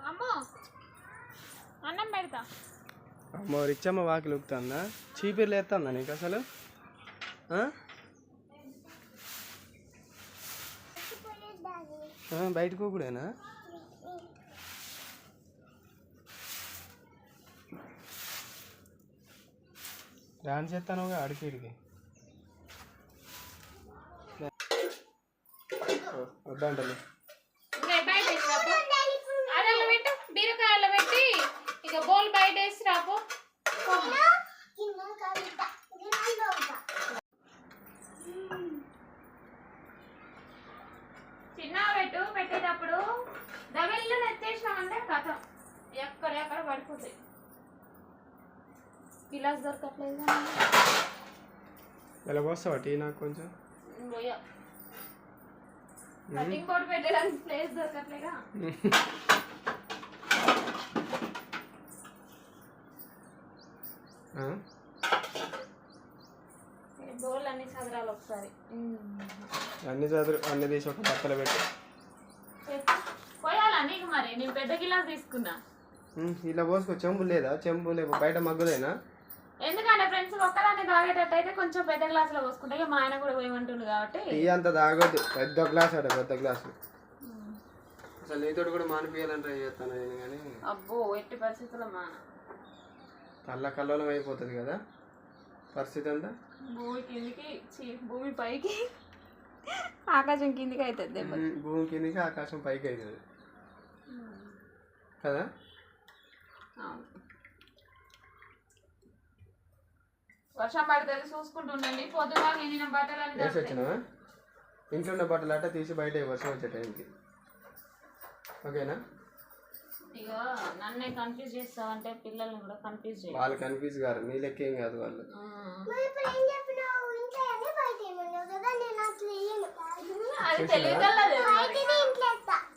అమ్మో అన్నం పెడతా. అమ్మో రిచ్చమ్మ వాకిలు ఉపుతుందా? చీపిర్లు ఎత్తుందా నీకు అసలు? బయటకు కూడానా? డాన్స్ చేస్తానుగా అడికి వద్దంటలే. అదల్లో పెట్టు, బీరకాయల్లో పెట్టి ఇక బోల్ బయట వేసి రాపో. చిన్న పెట్టు, పెట్టేటప్పుడు దవెల్లో ఎత్తేసినామంటే కథ ఎక్కడ పడిపోతాయి. గిలాస్ దొరకట్లేదు ఇలా పోస్తావా టీ నాకు కొంచెం? పోయా కటింగ్ బోర్డు పెట్టడానికి ప్లేస్ దొరకట్లేగా. బోర్లు అన్ని చదరాలు ఒకసారి అన్ని తీసి ఒక పక్కన పెట్టి పోయాలా నీకు? మరి నేను పెద్ద గిలాస్ తీసుకున్నా. ఇలా పోసుకో. చెంబు లేదా? చెంబు లేవు బయట మగ్గులేనా? ఎందుకంటే ఫ్రెండ్స్ ఒక్కదాన్ని తాగేటట్టు అయితే కొంచెం పెద్ద గ్లాసులో పోసుకుంటే మా ఆయన కూడా పోయమంటుండు కాబట్టి. టీ అంత తాగొద్దు, పెద్ద గ్లాస్ అట, పెద్ద గ్లాసు. అసలు నీతో కూడా మానిపించాలని ట్రై చేస్తాను నేను కానీ అబ్బో ఎట్టి పరిస్థితుల్లో మాన కల్లోలం అయిపోతుంది కదా పరిస్థితి అంతా. భూమి కిందికి భూమి పైకి ఆకాశం కిందికి అవుతుంది. భూమి కిందికి ఆకాశం పైకి అవుతుంది కదా. వర్షం పడుతుంది చూసుకుంటుండండి. పొద్దుగా ఎండిన బట్టలు వేసి వచ్చినావా? ఇంట్లో ఉన్న బట్టలు అట్ట తీసి బయట వర్షం వచ్చే టైంకి ఓకేనా? ఇక నన్నే కన్ఫ్యూజ్ చేస్తావంటే పిల్లల్ని కూడా కన్ఫ్యూజ్ చేయాలి. వాళ్ళు కన్ఫ్యూజ్ గారు, నీ లెక్క ఏం కాదు వాళ్ళు.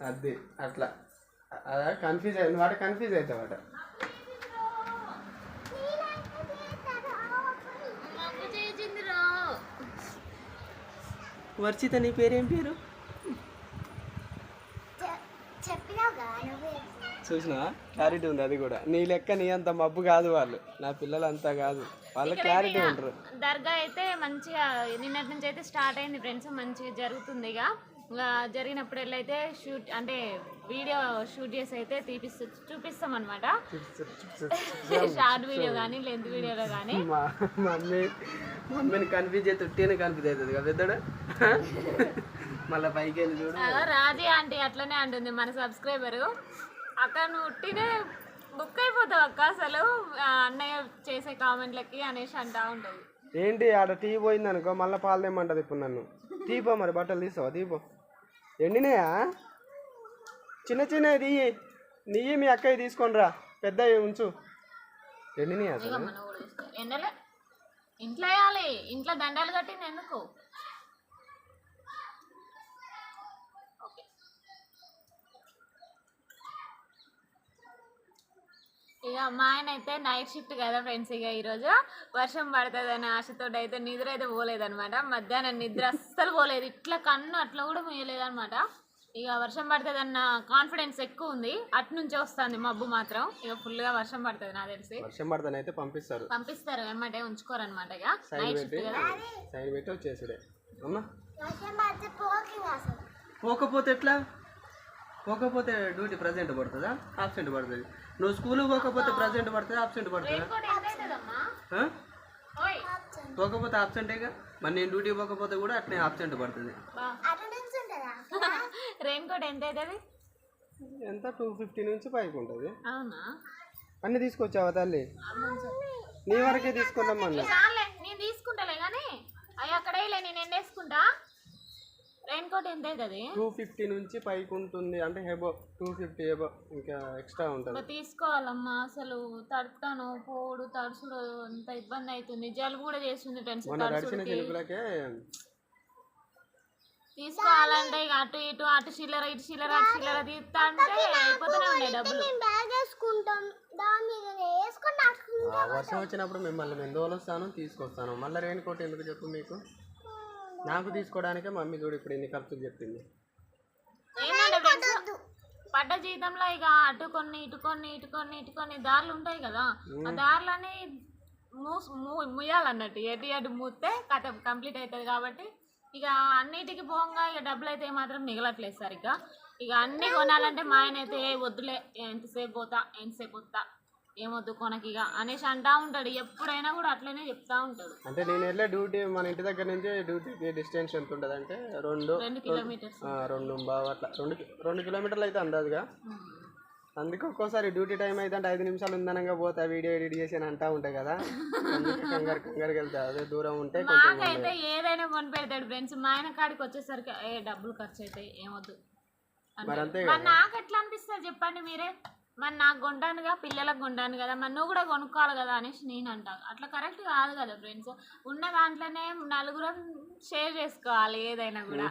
అది అట్లా అదా కన్ఫ్యూజ్ అయింది వాట, కన్ఫ్యూజ్ అవుతావు వాట. వర్షిత నీ పేరేం పేరు? చూసినావా? క్లారిటీ ఉంది. అది కూడా నీ లెక్క నీ అంత మబ్బు కాదు వాళ్ళు. నా పిల్లలు అంతా కాదు, వాళ్ళ క్లారిటీ ఉంటారు. దర్గా అయితే మంచిగా నిన్నటి నుంచి అయితే స్టార్ట్ అయింది ఫ్రెండ్స్. మంచిగా జరుగుతుంది. ఇక జరిగినప్పుడు వెళ్ళైతే షూట్ అంటే వీడియో షూట్ చేసి అయితే చూపిస్తాం అనమాట. షార్ట్ వీడియో కానీ లెంత్ వీడియోలో కానీ. మమ్మీని కన్ఫ్యూజ్ అయితే ఉట్టినే కన్ఫ్యూజ్ అవుతుంది కదా పెద్దడు. మళ్ళీ పైకి వెళ్ళి చూడు. రాజీ ఆంటీ అట్లనే అంటుంది మన సబ్స్క్రైబరు. అక్క నువ్వు ఉట్టినే బుక్ అయిపోతావు అక్క అసలు అన్నయ్య చేసే కామెంట్లకి అనేసి అంటా ఉంటుంది. ఏంటి ఆడ టీ పోయింది అనుకో మళ్ళీ పాలు తెమ్మంటది ఇప్పుడు నన్ను. తీపో మరి బట్టలు తీసావా? తీపో. ఎండినాయా? చిన్న చిన్నవి తీయి. నీయి మీ అక్కయ్య తీసుకొని రా, పెద్దవి ఉంచు. ఎండినాయా? ఎండలే ఇంట్లో వేయాలి. ఇంట్లో దండాలు కట్టింది ఎందుకు? ఇక మా ఆయన అయితే నైట్ షిఫ్ట్ కదా ఫ్రెండ్స్. ఇక ఈరోజు వర్షం పడుతుందని ఆశతో అయితే నిద్ర అయితే పోలేదనమాట. మధ్యాహ్నం నిద్ర అస్సలు పోలేదు. ఇట్లా కన్ను అట్లా కూడా పోయలేదనమాట. ఇక వర్షం పడుతుంది అన్న కాన్ఫిడెన్స్ ఎక్కువ ఉంది. అటు నుంచి వస్తుంది మబ్బు మాత్రం. ఇక ఫుల్గా వర్షం పడుతుంది నాకు తెలిసి. వర్షం పడుతుంది అయితే పంపిస్తారు ఏమంటే ఉంచుకోరనమాట. ఇక నైట్ షిఫ్ట్ కదా సైడ్ పెట్టి వచ్చేసాడే. అమ్మా పోకపోతే ఎట్లా? పోకపోతే డ్యూటీ ప్రజెంట్ పడుతుందా ఆబ్సెంట్ పడుతుంది? నువ్వు స్కూల్కి పోకపోతే ప్రజెంట్ పడుతుంది ఆబ్సెంట్ పడుతుందా? పోకపోతే ఆబ్సెంటేగా. మరి నేను డ్యూటీకి పోకపోతే కూడా అట్నే ఆబ్సెంట్ పడుతుంది. రెయిన్ కోట్ ఎంత అవుతుంది? ఎంత 250 నుంచి పైకి ఉంటుంది. అవునా? అన్ని తీసుకొచ్చావా తల్లి? నీ వరకే తీసుకున్నామన్నా. నేను తీసుకుంటాలే కానీ అవి అక్కడ నేను ఎండేసుకుంటా. రెయిన్ కోట్ ఎంత అవుతుంది? 250 నుంచి పైకి ఉంటుంది. అంటే హెబో 250 హెబో ఇంకా ఎక్స్ట్రా ఉంటుంది. తీసుకోవాలమ్మా. అసలు తడుపుతాను పోడు తడుచుడు అంత ఇబ్బంది అవుతుంది. జలుబు కూడా చేస్తుంది ఫ్రెండ్స్. తీసుకోవాలంటే ఇక అటు ఇటు అటు చిల్లర ఇటు చిల్లర అటు చిల్లర తీస్తా అంటే అయిపోతూనే ఉన్నాయి డబ్బులు. వర్షం వచ్చినప్పుడు మిమ్మల్ని మెందోలొస్తాను తీసుకొస్తాను. మళ్ళీ రెయిన్ కోట్ ఎందుకు చెప్పు మీకు? నాకు తీసుకోవడానికే మమ్మీ చూడు ఇప్పుడు ఎన్ని ఖర్చులు చెప్పింది. పడ్డ జీతంలో ఇక అటు కొన్ని ఇటు కొన్ని ఇటు కొన్ని ఇటు కొన్ని దారులు ఉంటాయి కదా, ఆ దారులని ముయ్యాలన్నట్టు. ఎటు అటు మూస్తే కథ కంప్లీట్ అవుతుంది. కాబట్టి ఇక అన్నిటికి పోగా ఇక డబ్బులు అయితే మాత్రం మిగలట్లేదు సార్. ఇక అన్నీ కొనాలంటే మా ఆయన అయితే వద్దులే, ఎంతసేపు పోతా ఎంతసేపు వస్తా, ఏమొద్దు కొనకి ఇక అనేసి అంటా ఉంటాడు. ఎప్పుడైనా కూడా అట్లనే చెప్తా ఉంటాడు. అంటే నేను వెళ్ళే డ్యూటీ మన ఇంటి దగ్గర నుంచి డ్యూటీకి డిస్టెన్స్ ఎంత ఉంటుంది అంటే 2 కిలోమీటర్స్ 2 అట్లా 2 కిలోమీటర్లు అయితే అందాజుగా. అందుకే ఒక్కోసారి డ్యూటీ టైం అయితే అంటే 5 నిమిషాలు ఉందనంగా పోతా, వీడియో ఎడిట్ చేసి అని అంటా ఉంటాయి కదా, కంగారుకి వెళ్తా. అదే దూరం ఉంటే మాకైతే ఏదైనా కొని పెడతాడు ఫ్రెండ్స్. మా ఆయన కాడికి వచ్చేసరికి డబ్బులు ఖర్చు అవుతాయి, ఏమొద్దు. మరి అంతే మరి నాకు ఎట్లా అనిపిస్తుంది చెప్పండి మీరే. మరి నాకు కొంటానుగా, పిల్లలకు కొంటాను కదా, మరి నువ్వు కూడా కొనుక్కోవాలి కదా అనేసి నేను అంటాను. అట్లా కరెక్ట్ కాదు కదా ఫ్రెండ్స్. ఉన్న దాంట్లోనే నలుగురం షేర్ చేసుకోవాలి. ఏదైనా కూడా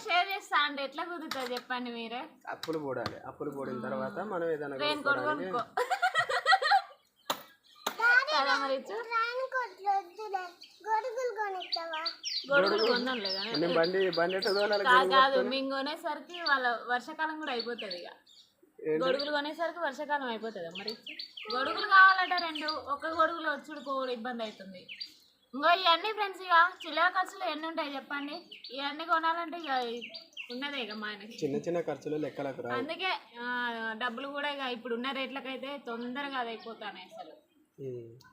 షేర్ చేస్తా అంటే ఎట్లా కుదురుతుంది చెప్పండి మీరే. అప్పులు పోడాలి, అప్పులు పోడిన తర్వాత మనం ఏదైనా కొనుక్కో కదా. మరి గొడుగులు కొన్నాను కాదు, మేము కొనేసరికి వాళ్ళ వర్షాకాలం కూడా అయిపోతుంది. ఇక గొడుగులు కొనేసరికి వర్షాకాలం అయిపోతుంది. మరి గొడుగులు కావాలంటే 2, ఒక గొడుగులు వచ్చుడుకోవడం ఇబ్బంది అవుతుంది. ఇంకో ఇవన్నీ ఫ్రెండ్స్ ఇక చిల్లర ఖర్చులు ఎన్ని ఉంటాయి చెప్పండి. ఇవన్నీ కొనాలంటే ఇక ఉన్నదే ఇక మా ఆయనకి చిన్న చిన్న ఖర్చులు లెక్కలకు రావు. అందుకే డబ్బులు కూడా ఇక ఇప్పుడు ఉన్న రేట్లకైతే తొందరగా అది అయిపోతాను అసలు.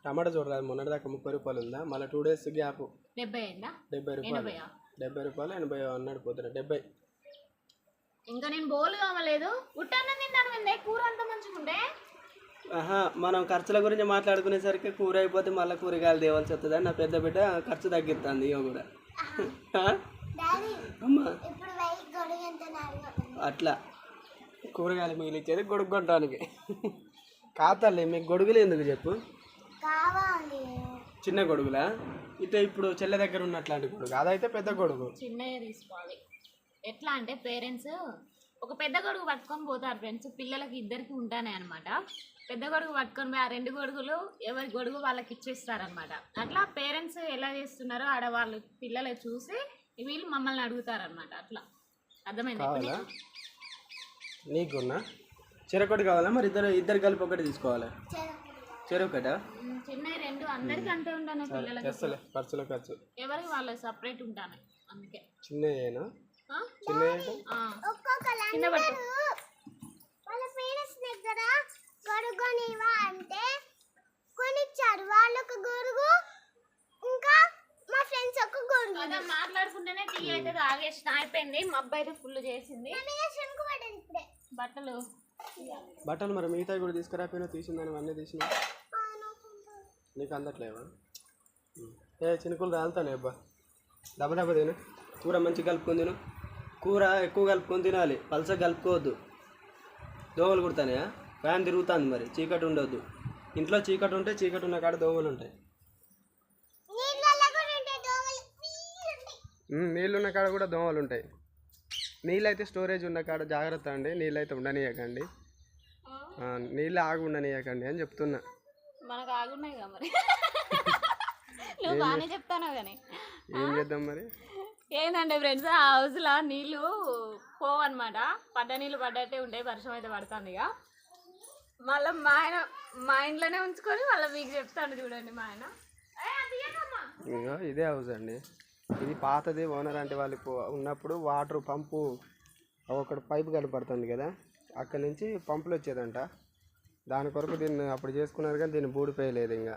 టమాటా చూడరాదు, మొన్నటి దాకా 30 రూపాయలు ఉందా, మళ్ళీ 2 days గ్యాప్ 70 అయిందా? 70 రూపాయలు 70 రూపాయలు 80 అన్నాడు పోతున్నా 70. ఇంకా నేను బోలు కావలేదు, ఉట్టన్నం తింటాను. కూర అంత మంచిగుండే. మనం ఖర్చుల గురించి మాట్లాడుకునేసరికి కూర అయిపోతే మళ్ళీ కూరగాయలు తేవాల్సి వస్తుంది అని నా పెద్ద బిడ్డ ఖర్చు తగ్గిస్తుంది. ఇక కూడా అమ్మా అట్లా కూరగాయలు మిగిలిచ్చేది గొడుగు కొట్టడానికి. కాతల్లి మీకు గొడుగులు ఎందుకు చెప్పు? చిన్న గొడుగులా? ఇట్లా ఇప్పుడు చెల్లె దగ్గర ఉన్నట్లాంటి గొడుగు, అదైతే పెద్ద గొడుగు. చిన్నగా తీసుకోవాలి. ఎట్లా అంటే పేరెంట్స్ ఒక పెద్ద గొడుగు పట్టుకొని పోతారు ఫ్రెండ్స్. పిల్లలకి ఇద్దరికి ఉంటానే అనమాట. పెద్ద గొడుగు పట్టుకొని పోయి ఆ 2 గొడుగులు ఎవరి గొడుగు వాళ్ళకి ఇచ్చేస్తారనమాట. అట్లా పేరెంట్స్ ఎలా చేస్తున్నారో ఆడవాళ్ళు పిల్లలు చూసి వీళ్ళు మమ్మల్ని అడుగుతారనమాట. అట్లా అర్థమైంది. నీకున్నా చెరొకటి కావాలా? మరి ఇద్దరు కలిపి ఒకటి తీసుకోవాలి. చెరొకట చిన్న 2 అందరికి అంతే ఉంటాను. పిల్లలకి ఖర్చుల ఖర్చు ఎవరికి వాళ్ళు సపరేట్ ఉంటాను. అందుకే చిన్నయేనా అంటే కొనిచ్చారు వాళ్ళు ఒక గొడుగు, ఇంకా మా ఫ్రెండ్స్ ఒక గొడుగు. మాట్లాడుకుంటేనే టీ అయితే తాగేసిన అయిపోయింది. మా అబ్బాయి అయితే ఫుల్ చేసింది. బట్టలు మరి మిగతా కూడా తీసుకురాపోయినా తీసిందని అన్నీ తీసినా నీకు అందట్లేవా? చినుకులు రాలుతానే అబ్బా. దెబ్బ తిను, కూర మంచిగా కలుపుకొని తిను. కూర ఎక్కువ కలుపుకొని తినాలి, పలస కలుపుకోవద్దు. దోమలు కుడతానయా? ఫ్యాన్ తిరుగుతుంది, మరి చీకటి ఉండొద్దు. ఇంట్లో చీకటి ఉంటే చీకటి ఉన్న కాడ దోమలు ఉంటాయి. నీళ్ళు ఉన్న కాడ కూడా దోమలు ఉంటాయి. నీళ్ళు అయితే స్టోరేజ్ ఉన్న కాడ జాగ్రత్త అండి. నీళ్ళు అయితే ఉండనీయకండి, నీళ్ళు ఆగి ఉండనీయకండి అని చెప్తున్నా. మనకు ఆగున్నాయి కదా మరి. నువ్వు బాగానే చెప్తాను కానీ ఏం చేద్దాం మరి. ఏంటంటే ఫ్రెండ్స్ ఆ హౌస్లో నీళ్ళు పోవన్నమాట. పడ్డ నీళ్ళు పడ్డట్టే ఉంటాయి. వర్షం అయితే పడుతుంది. ఇక మళ్ళీ మా ఇంట్లోనే ఉంచుకొని మళ్ళీ మీకు చెప్తాను చూడండి. మా ఆయన ఇగో ఇదే హౌస్ అండి. ఇది పాతది. ఓనర్ అంటే వాళ్ళు ఉన్నప్పుడు వాటర్ పంపు ఒకటి పైపు కనపడుతుంది కదా, అక్కడి నుంచి పంపులు వచ్చేదంట. దాని కొరకు దీన్ని అప్పుడు చేసుకున్నారు కానీ దీన్ని బూడిపోయలేదు. ఇంకా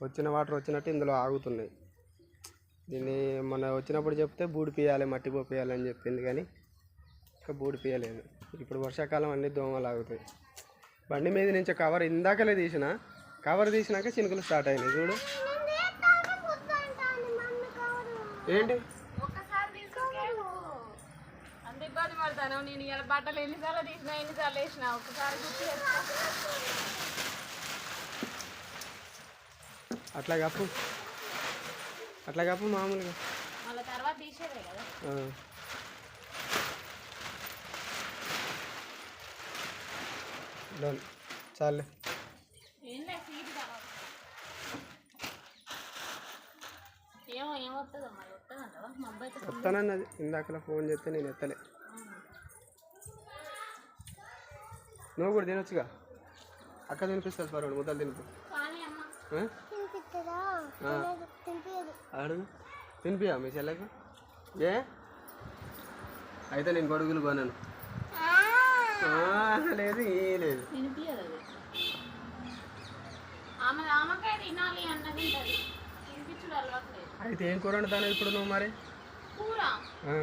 వచ్చిన వాటర్ వచ్చినట్టు ఇందులో ఆగుతున్నాయి. దీన్ని మొన్న వచ్చినప్పుడు చెప్తే బూడిపియాలి, మట్టి పోపియాలి అని చెప్పింది కానీ ఇంకా బూడిపియలేదు. ఇప్పుడు వర్షాకాలం అన్నీ దోమలు ఆగుతాయి. బండి మీద నుంచి కవర్ ఇందాకలే తీసిన, కవర్ తీసినాక చినుకులు స్టార్ట్ అయినాయి చూడు. ఏంటి అంత ఇబ్బంది పడతాను నేను. ఇలా బట్టలు ఎన్నిసార్లు తీసినా ఎన్నిసార్లు వేసినా ఒకసారి గుర్తు అట్లా కప్పు మామూలుగా మళ్ళీ తర్వాత తీసేదే కదా. చాలే ఏమొస్తుందో మరి వస్తుందంటావా? మా అబ్బాయి వస్తానన్నది ఇందాకలా ఫోన్ చేస్తే నేను ఎత్తలే. నువ్వు కూడా తినొచ్చుగా. అక్క తినిపిస్తుంది పర్వాడు, ముద్దలు తినిపి. కానీ అమ్మ ఆ? తినిపిస్తుందా? తినిపించదు. అడుగు తినిపియా మీ చెల్లెకు. ఏ అయితే నేను గొడుగులు కొనను. లేదు ఏ లేదు. తినిపించదు అది. ఆమెకాయ తినాలి అన్నది ఉంటుంది, తినిపించుడు అలవాటు లేదు. అయితే ఏం కూర వండుతాను ఇప్పుడు నువ్వు మరి? కూర ఆ.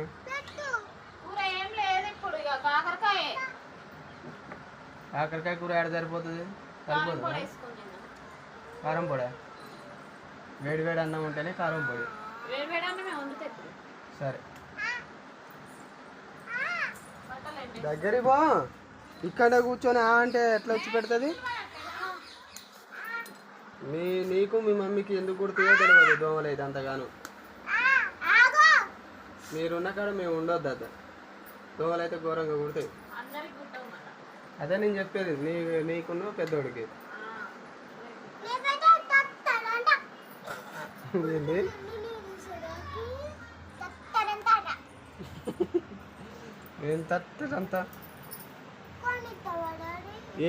కూర ఏం లేదు ఇప్పుడు, ఇక కాకరకాయ కాకరకాయ కూర ఏడ సరిపోతుంది? సరిపోతుంది. కూడా వేసుకొని తిన్నాం. కారం పొడి, వేడి వేడి అన్నం ఉంటేనే కారం పొడి. వేడి వేడి అంటే మేము వండుతాం ఇప్పుడు. సరే బట్టలు దగ్గరికి పో. ఇక్కడ కూర్చొని అంటే ఎట్లా వచ్చి పెడుతుంది? నీకు మీ మమ్మీకి ఎందుకు కుడుతుందో తెలియదు దోమలు అయితే అంతగాను. మీరున్న కాడ మేము ఉండొద్దు అద్ద. దోమలు అయితే ఘోరంగా కుడతాయి. అందరికి గుట్టవు మాట. అదే నేను చెప్పేది నీకున్న పెద్దోడికి. ఏంటి నేను తట్టంతా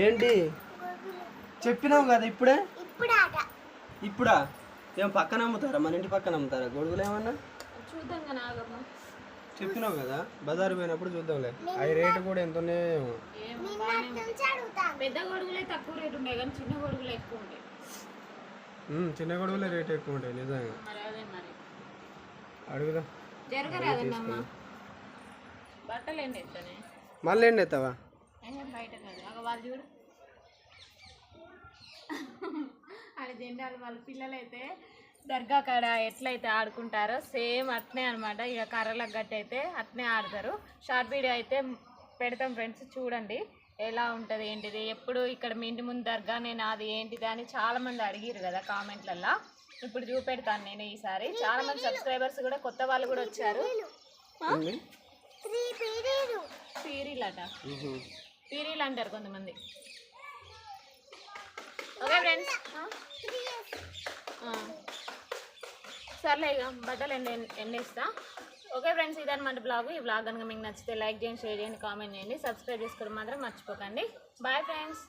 ఏంటి చెప్పినావు కదా ఇప్పుడే. ఇప్పుడా? ఏం పక్కన అమ్ముతారా? మన ఇంటి పక్కన అమ్ముతారా గొడుగులు ఏమన్నా? చూద్దాం కానీ ఆగమ్మ. చెప్పినావు కదా బజారు పోయినప్పుడు చూద్దాంలే. అవి రేటు కూడా ఎంత ఉన్నాయో. ఏమో బాగానే ఉంటాయి. పెద్ద గొడుగులే తక్కువ రేటు ఉంటాయి కానీ చిన్న గొడుగులు ఎక్కువ ఉంటాయి. చిన్న గొడుగులే రేటు ఎక్కువ ఉంటాయి నిజంగా. మరి అదే మరి అడుగుదాం. జరగరాదన్నమ్మ. బట్టలు ఏంటి ఎత్తనే మళ్ళీ ఏంటి ఎత్తావా? బయట కాదు ఒక వాళ్ళు చూడు ఆడ జెండాలు వాళ్ళ పిల్లలు అయితే దర్గా కాడ ఎట్లయితే ఆడుకుంటారో సేమ్ అట్నే అనమాట. ఇక కర్రలకు గట్టి అయితే అట్నే ఆడతారు. షార్ట్ వీడియో అయితే పెడతాం ఫ్రెండ్స్, చూడండి ఎలా ఉంటుంది ఏంటిది. ఎప్పుడు ఇక్కడ మీ ఇంటి ముందు దర్గా నేను అది ఏంటిది అని చాలామంది అడిగిరు కదా కామెంట్లల్లో. ఇప్పుడు చూపెడతాను నేను ఈసారి. చాలామంది సబ్స్క్రైబర్స్ కూడా కొత్త వాళ్ళు కూడా వచ్చారు. పీరీలు అట, పీరీలు అంటారు కొంతమంది. ఓకే ఫ్రెండ్స్, సర్లే ఇక బట్టలు ఎండేస్తా. ఓకే ఫ్రెండ్స్, ఇదన్నమాట బ్లాగ్. ఈ బ్లాగ్ కనుక మీకు నచ్చితే లైక్ చేయండి, షేర్ చేయండి, కామెంట్ చేయండి, సబ్స్క్రైబ్ చేసుకోవడం మాత్రం మర్చిపోకండి. Bye friends.